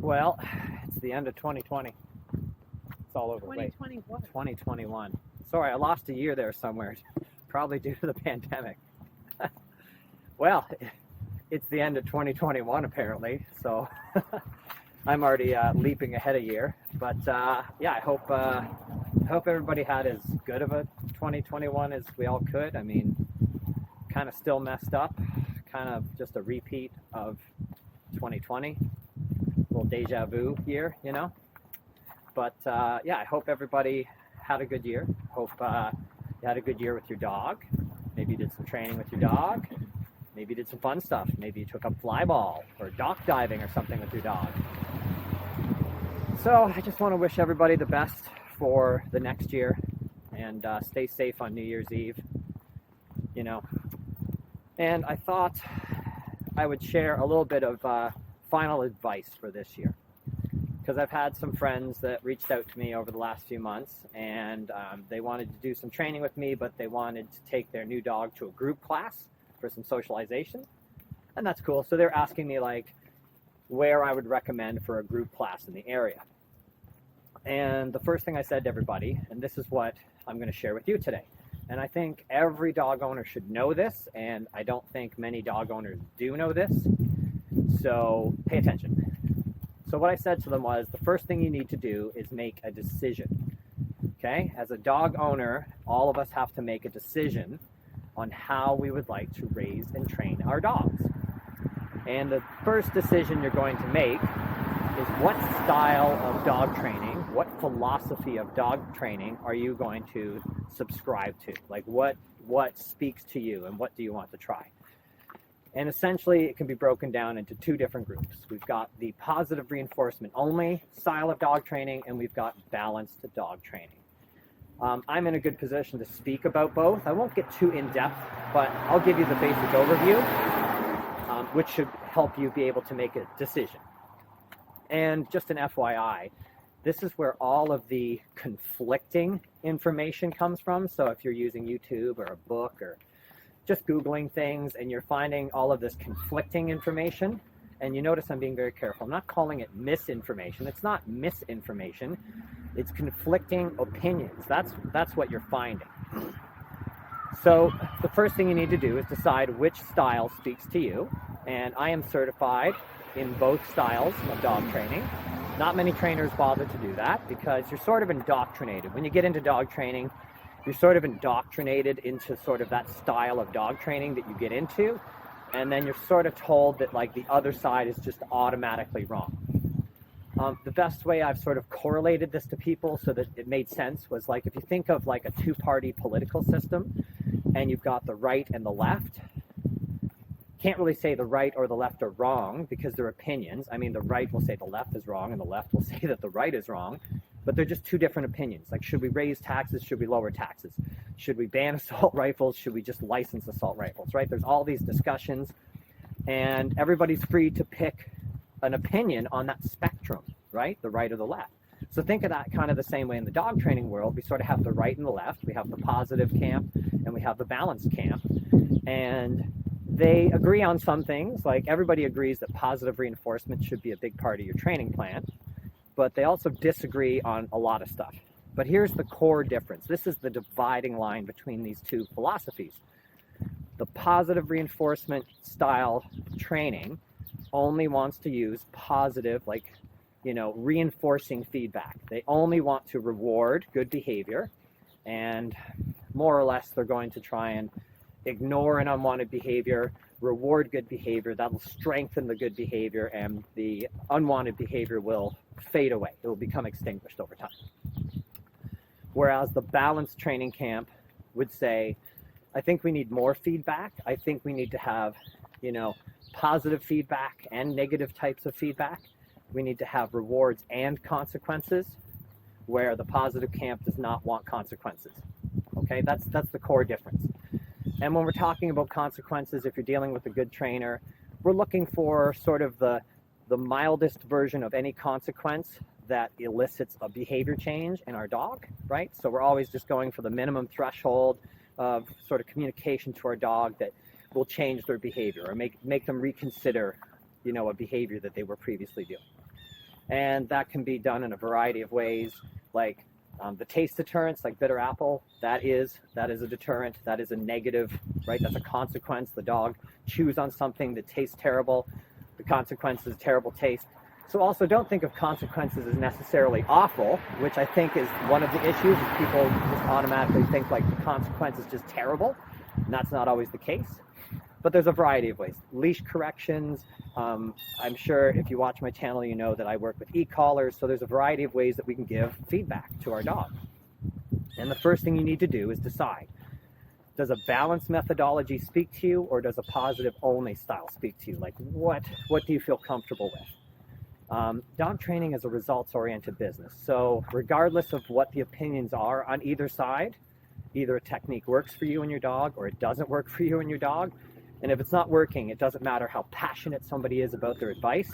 Well, it's the end of 2020. It's all over. 2020 what? 2021. Sorry, I lost a year there somewhere, probably due to the pandemic. Well, it's the end of 2021 apparently, so I'm already leaping ahead a year. But yeah, I hope everybody had as good of a 2021 as we all could. I mean, kind of still messed up, kind of just a repeat of 2020, a little deja vu year, you know. But yeah, I hope everybody had a good year. Hope you had a good year with your dog. Maybe you did some training with your dog. Maybe you did some fun stuff. Maybe you took up fly ball or dock diving or something with your dog. So I just want to wish everybody the best for the next year, and stay safe on New Year's Eve, you know. And I thought I would share a little bit of final advice for this year, because I've had some friends that reached out to me over the last few months, and they wanted to do some training with me, but they wanted to take their new dog to a group class for some socialization, and that's cool. So they're asking me like where I would recommend for a group class in the area. And the first thing I said to everybody, and this is what I'm going to share with you today, and I think every dog owner should know this, and I don't think many dog owners do know this, so pay attention. So what I said to them was, the first thing you need to do is make a decision. Okay? As a dog owner, all of us have to make a decision on how we would like to raise and train our dogs. And the first decision you're going to make is, what style of dog training, what philosophy of dog training are you going to subscribe to? Like what speaks to you and what do you want to try? And essentially it can be broken down into two different groups. We've got the positive reinforcement only style of dog training, and we've got balanced dog training. I'm in a good position to speak about both. I won't get too in-depth, but I'll give you the basic overview, which should help you be able to make a decision. And just an FYI, this is where all of the conflicting information comes from. So if you're using YouTube or a book or just Googling things and you're finding all of this conflicting information, and you notice I'm being very careful. I'm not calling it misinformation. It's not misinformation. It's conflicting opinions. That's what you're finding. So the first thing you need to do is decide which style speaks to you. And I am certified in both styles of dog training. Not many trainers bother to do that because you're sort of indoctrinated. When you get into dog training, you're sort of indoctrinated into sort of that style of dog training that you get into, and then you're sort of told that like the other side is just automatically wrong. The best way I've sort of correlated this to people so that it made sense was like, if you think of like a two-party political system and you've got the right and the left, can't really say the right or the left are wrong because they're opinions. I mean, the right will say the left is wrong and the left will say that the right is wrong, but they're just two different opinions. Like, should we raise taxes? Should we lower taxes? Should we ban assault rifles? Should we just license assault rifles, right? There's all these discussions, and everybody's free to pick an opinion on that spectrum, right? The right or the left. So think of that kind of the same way in the dog training world. We sort of have the right and the left. We have the positive camp and we have the balanced camp. And they agree on some things, like everybody agrees that positive reinforcement should be a big part of your training plan, but they also disagree on a lot of stuff. But here's the core difference. This is the dividing line between these two philosophies. The positive reinforcement style training only wants to use positive, like, you know, reinforcing feedback. They only want to reward good behavior, and more or less they're going to try and ignore an unwanted behavior, reward good behavior. That'll strengthen the good behavior, and the unwanted behavior will fade away. It will become extinguished over time. Whereas the balanced training camp would say, I think we need more feedback. I think we need to have, you know, positive feedback and negative types of feedback. We need to have rewards and consequences, where the positive camp does not want consequences. Okay, that's the core difference. And when we're talking about consequences, if you're dealing with a good trainer, we're looking for sort of the mildest version of any consequence that elicits a behavior change in our dog, right? So we're always just going for the minimum threshold of sort of communication to our dog that will change their behavior or make them reconsider, you know, a behavior that they were previously doing. And that can be done in a variety of ways, like the taste deterrents, like bitter apple. That is a deterrent. That is a negative, right? That's a consequence. The dog chews on something that tastes terrible. The consequence is terrible taste. So also don't think of consequences as necessarily awful, which I think is one of the issues, is people just automatically think like the consequence is just terrible, and that's not always the case. But there's a variety of ways. Leash corrections. I'm sure if you watch my channel, you know that I work with e-collars. So there's a variety of ways that we can give feedback to our dog. And the first thing you need to do is decide, does a balanced methodology speak to you, or does a positive only style speak to you? Like what do you feel comfortable with? Dog training is a results-oriented business. So regardless of what the opinions are on either side, either a technique works for you and your dog, or it doesn't work for you and your dog. And if it's not working, it doesn't matter how passionate somebody is about their advice.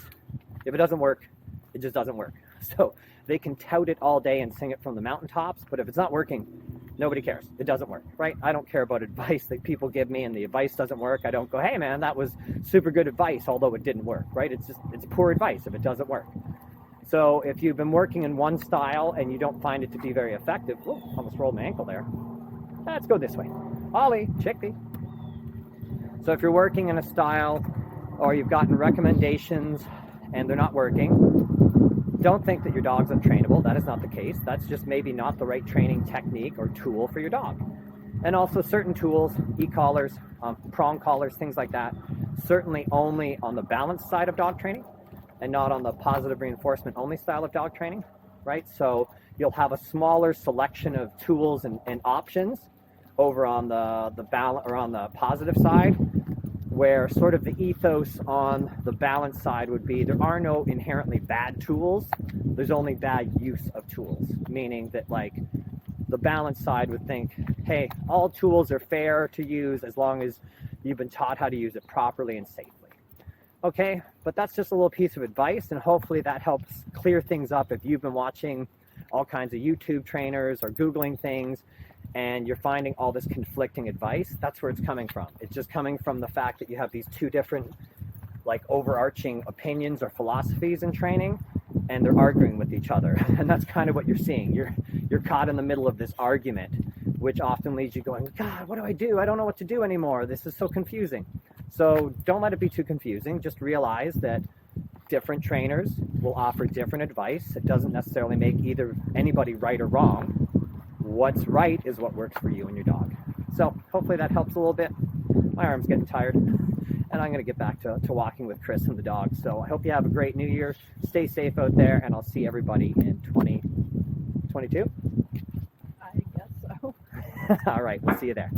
If it doesn't work, it just doesn't work. So they can tout it all day and sing it from the mountaintops, but if it's not working, nobody cares. It doesn't work, right? I don't care about advice that people give me and the advice doesn't work. I don't go, hey man, that was super good advice, although it didn't work, right? It's poor advice if it doesn't work. So if you've been working in one style and you don't find it to be very effective, whoa, almost rolled my ankle there. Let's go this way. Ollie, chickpea. So if you're working in a style, or you've gotten recommendations and they're not working, don't think that your dog's untrainable. That is not the case. That's just maybe not the right training technique or tool for your dog. And also certain tools, e-collars, prong collars, things like that, certainly only on the balanced side of dog training and not on the positive reinforcement only style of dog training, right? So you'll have a smaller selection of tools and options over on the balance or on the positive side, where sort of the ethos on the balance side would be there are no inherently bad tools, there's only bad use of tools, meaning that like the balance side would think, hey, all tools are fair to use as long as you've been taught how to use it properly and safely. Okay, but that's just a little piece of advice, and hopefully that helps clear things up if you've been watching all kinds of YouTube trainers or Googling things and you're finding all this conflicting advice. That's where it's coming from. It's just coming from the fact that you have these two different like overarching opinions or philosophies in training, and they're arguing with each other. And that's kind of what you're seeing. You're caught in the middle of this argument, which often leads you going, God, what do I do? I don't know what to do anymore. This is so confusing. So don't let it be too confusing. Just realize that different trainers will offer different advice. It doesn't necessarily make either anybody right or wrong. What's right is what works for you and your dog. So hopefully that helps a little bit. My arm's getting tired, and I'm going to get back to walking with Chris and the dog. So I hope you have a great new year. Stay safe out there, and I'll see everybody in 2022. I guess so. All right, we'll see you there.